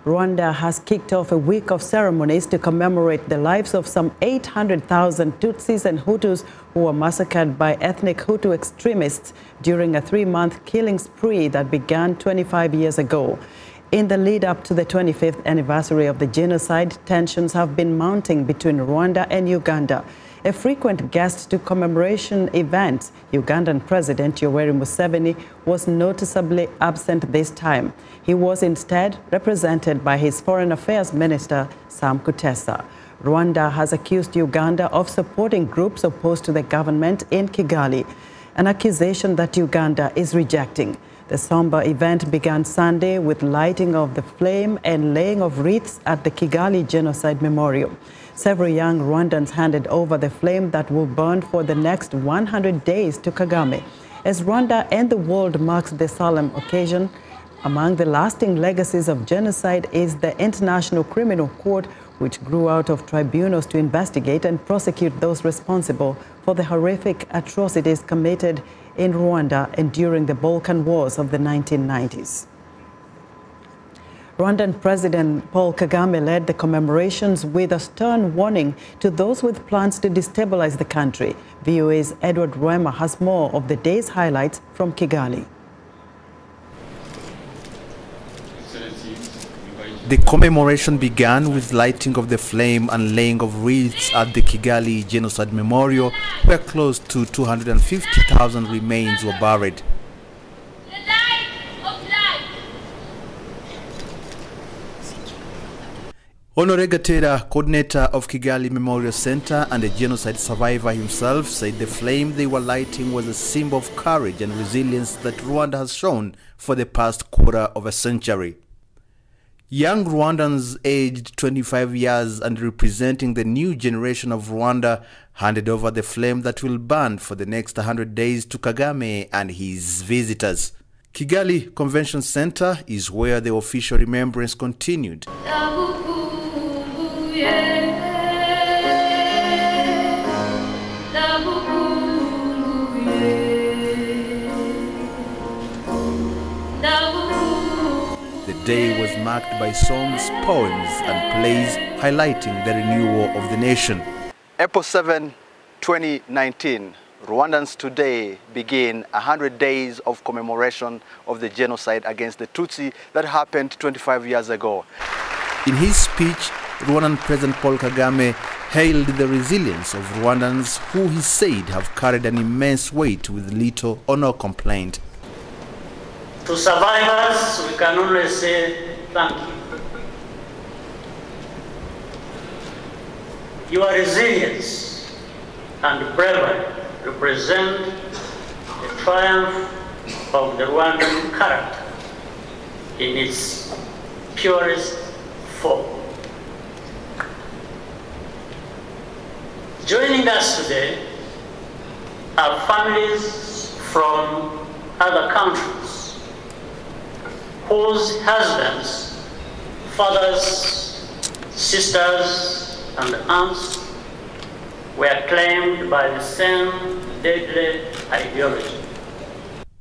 Rwanda has kicked off a week of ceremonies to commemorate the lives of some 800,000 Tutsis and Hutus who were massacred by ethnic Hutu extremists during a 3-month killing spree that began 25 years ago. In the lead up to the 25th anniversary of the genocide, tensions have been mounting between Rwanda and Uganda. A frequent guest to commemoration events, Ugandan President Yoweri Museveni was noticeably absent this time. He was instead represented by his Foreign Affairs Minister, Sam Kutesa. Rwanda has accused Uganda of supporting groups opposed to the government in Kigali, an accusation that Uganda is rejecting. The somber event began Sunday with lighting of the flame and laying of wreaths at the Kigali Genocide Memorial. Several young Rwandans handed over the flame that will burn for the next 100 days to Kagame. As Rwanda and the world marks the solemn occasion, among the lasting legacies of genocide is the International Criminal Court, which grew out of tribunals to investigate and prosecute those responsible for the horrific atrocities committed in Rwanda and during the Balkan Wars of the 1990s. Rwandan President Paul Kagame led the commemorations with a stern warning to those with plans to destabilize the country. VOA's Edward Rwema has more of the day's highlights from Kigali. The commemoration began with lighting of the flame and laying of wreaths at the Kigali Genocide Memorial, where close to 250,000 remains were buried. Honore Gatera, coordinator of Kigali Memorial Center and a genocide survivor himself, said the flame they were lighting was a symbol of courage and resilience that Rwanda has shown for the past quarter of a century. Young Rwandans aged 25 years and representing the new generation of Rwanda handed over the flame that will burn for the next 100 days to Kagame and his visitors. Kigali Convention Center is where the official remembrance continued. The day was marked by songs, poems, and plays highlighting the renewal of the nation. April 7, 2019, Rwandans today begin 100 days of commemoration of the genocide against the Tutsi that happened 25 years ago. In his speech, Rwandan President Paul Kagame hailed the resilience of Rwandans who he said have carried an immense weight with little or no complaint. To survivors, we can only say thank you. Your resilience and bravery represent the triumph of the Rwandan character in its purest form. Joining us today are families from other countries whose husbands, fathers, sisters, and aunts were claimed by the same deadly ideology.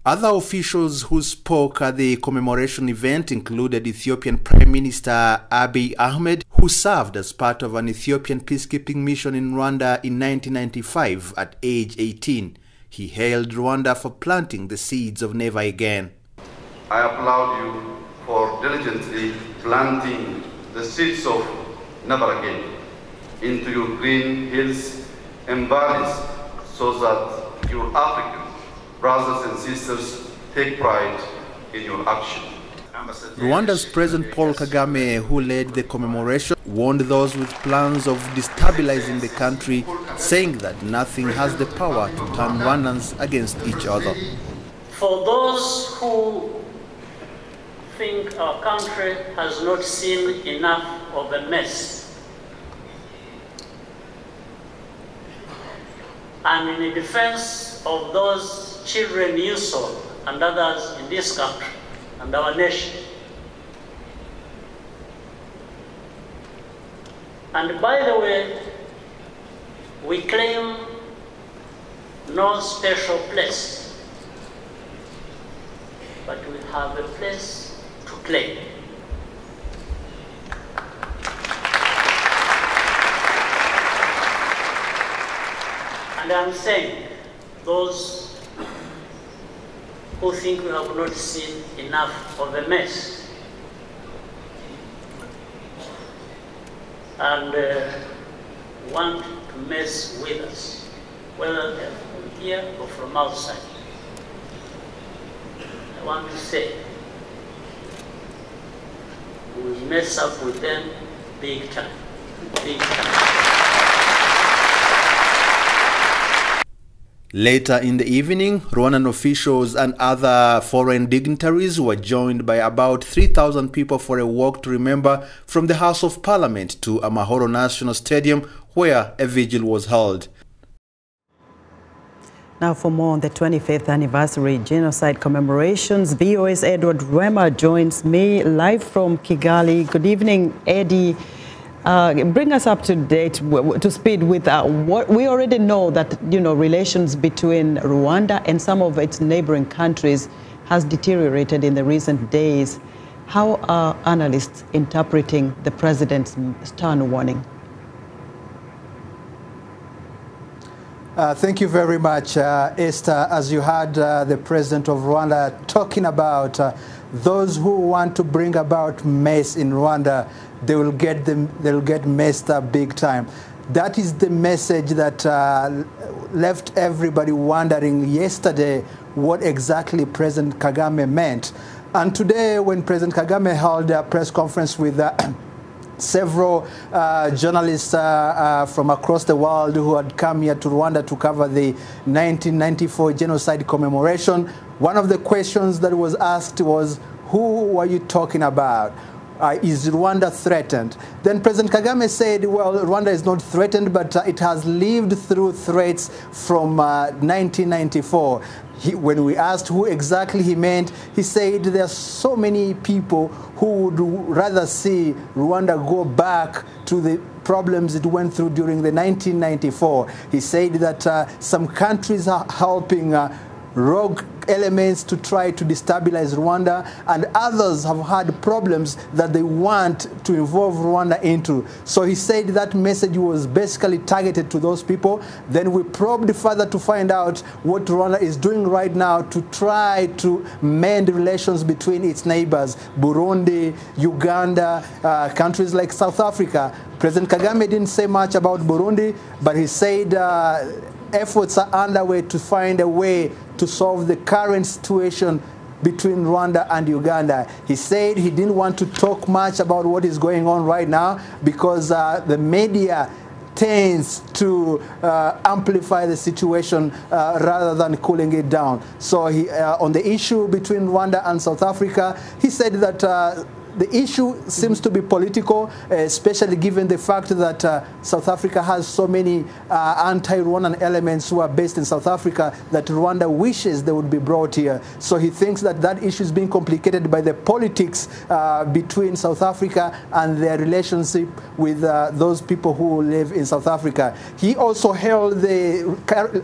Other officials who spoke at the commemoration event included Ethiopian Prime Minister Abiy Ahmed, who served as part of an Ethiopian peacekeeping mission in Rwanda in 1995 at age 18. He hailed Rwanda for planting the seeds of never again. I applaud you for diligently planting the seeds of never again into your green hills and valleys so that your African brothers and sisters take pride in your action. Rwanda's President Paul Kagame, who led the commemoration, warned those with plans of destabilizing the country, saying that nothing has the power to turn Rwandans against each other. For those who think our country has not seen enough of a mess, and in defense of those children you saw and others in this country and our nation. And by the way, we claim no special place, but we have a place to claim. And I'm saying, those who think we have not seen enough of the mess and want to mess with us, whether they're from here or from outside, I want to say, we mess up with them big time, big time. Later in the evening, Rwandan officials and other foreign dignitaries were joined by about 3,000 people for a walk to remember from the House of Parliament to Amahoro National Stadium, where a vigil was held. Now for more on the 25th anniversary genocide commemorations, VOA's Edward Rwema joins me live from Kigali. Good evening, Eddie. Bring us up to date, to speed with what we already know, that relations between Rwanda and some of its neighboring countries has deteriorated in the recent days. How are analysts interpreting the president's stern warning? Thank you very much, Esther. As you heard the president of Rwanda talking about those who want to bring about mess in Rwanda, they'll get messed up big time. That is the message that left everybody wondering yesterday what exactly President Kagame meant. And today, when President Kagame held a press conference with several journalists from across the world who had come here to Rwanda to cover the 1994 genocide commemoration, one of the questions that was asked was, who were you talking about? Is Rwanda threatened? Then President Kagame said, well, Rwanda is not threatened, but it has lived through threats from 1994. When we asked who exactly he meant, he said there are so many people who would rather see Rwanda go back to the problems it went through during the 1994. He said that some countries are helping rogue elements to try to destabilize Rwanda, and others have had problems that they want to involve Rwanda into. So he said that message was basically targeted to those people. Then we probed further to find out what Rwanda is doing right now to try to mend relations between its neighbors, Burundi, Uganda, countries like South Africa. President Kagame didn't say much about Burundi, but he said efforts are underway to find a way to solve the current situation between Rwanda and Uganda. He said he didn't want to talk much about what is going on right now because the media tends to amplify the situation rather than cooling it down. So on the issue between Rwanda and South Africa, he said that the issue seems to be political, especially given the fact that South Africa has so many anti-Rwandan elements who are based in South Africa that Rwanda wishes they would be brought here. So he thinks that that issue is being complicated by the politics between South Africa and their relationship with those people who live in South Africa. He also held the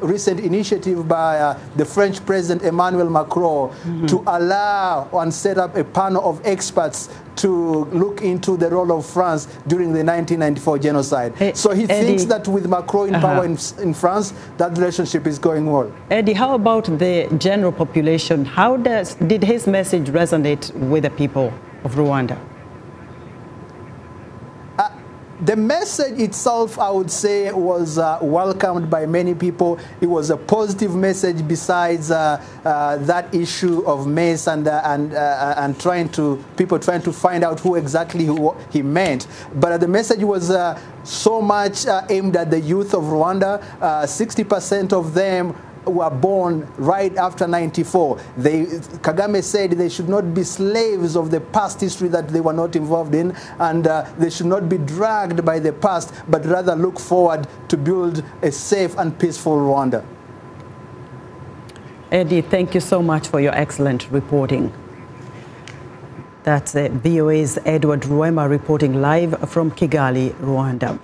recent initiative by the French President Emmanuel Macron to allow and set up a panel of experts to look into the role of France during the 1994 genocide. So he thinks that with Macron in power in France, that relationship is going well. Eddie, how about the general population? How did his message resonate with the people of Rwanda? The message itself, I would say, was welcomed by many people. It was a positive message besides that issue of mess and people trying to find out who exactly he meant. But the message was so much aimed at the youth of Rwanda. 60% of them were born right after 94. Kagame said they should not be slaves of the past history that they were not involved in, and they should not be dragged by the past, but rather look forward to build a safe and peaceful Rwanda. Eddie, thank you so much for your excellent reporting. That's VOA's Edward Rwema reporting live from Kigali, Rwanda.